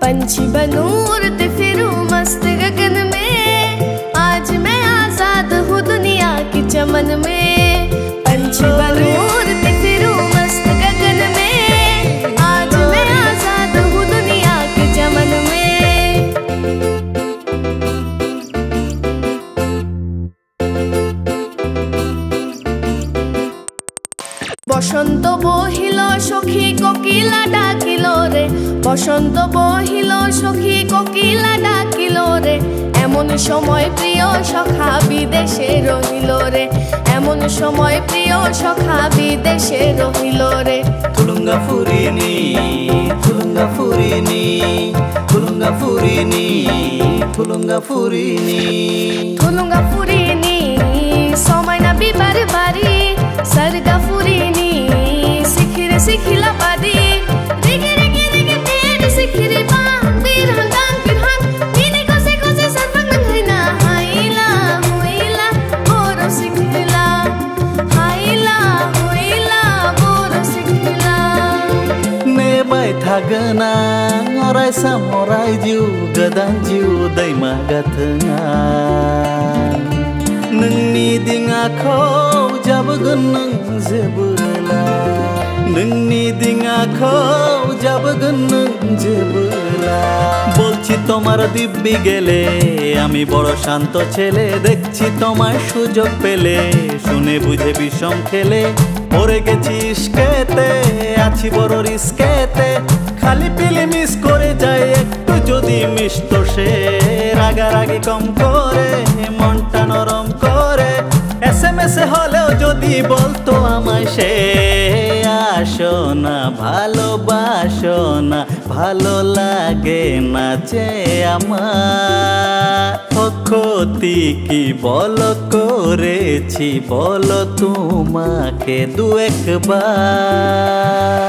पंछी बनूं उड़ते फिरूं मस्त गगन में, आज मैं आजाद हूँ दुनिया की चमन में। पंछी बनूं उड़ते फिरूं मस्त गगन में, आज मैं आजाद हूँ दुनिया के चमन में। বসন্ত বহিল সখী কোকিলা ডাকিল রে, বসন্ত বহিল সখী কোকিলা ডাকিল রে, এমন সময় প্রিয় সখা বিদেশে রহিল রে, এমন সময় প্রিয় সখা বিদেশে রহিল রে। তুলুঙ্গা ফুরিনি তুলুঙ্গা ফুরিনি তুলুঙ্গা ফুরিনি তুলুঙ্গা ফুরিনি তুলুঙ্গা ফুরিনি সময় না বিবার বাড়ি, सरगा फुरीनी सिखिरे सिखिला पादी, रिगे रिगे रिगे तेरे सिखिरे बां बिरहन दान बिरहन नीने कोसे सरपंग नंगना हाइला हुइला बोरो सिखिला, हाइला हुइला बोरो सिखिला। ने बाय थागना अराय सामराय जिउ गोदान जिउ दैमा गाथोङा, नोंनि दिङाखौ जाबोगोन नों जेबोला, नोंनि दिङाखौ जाबोगोन नों जेबोला। বলছি তোমার দিব্যি গেলে আমি বড় শান্ত ছেলে, দেখছি তোমার সুযোগ পেলে শুনে বুঝে বিষম খেলে, পড়ে গেছি ইস্কেতে আছি বড় রিস্কেতে, খালি পিলে মিস করে যায় একটু যদি মিষ্ট সে, রাগারাগি কম করে মনটা নরম করে, SMS হলেও যদি বলতো আমায় সে, আসো না ভালোবাসো না ভালো লাগে না যে আমার, ক্ষতি কি বলো করেছি বলো তোমাকে দু একবার।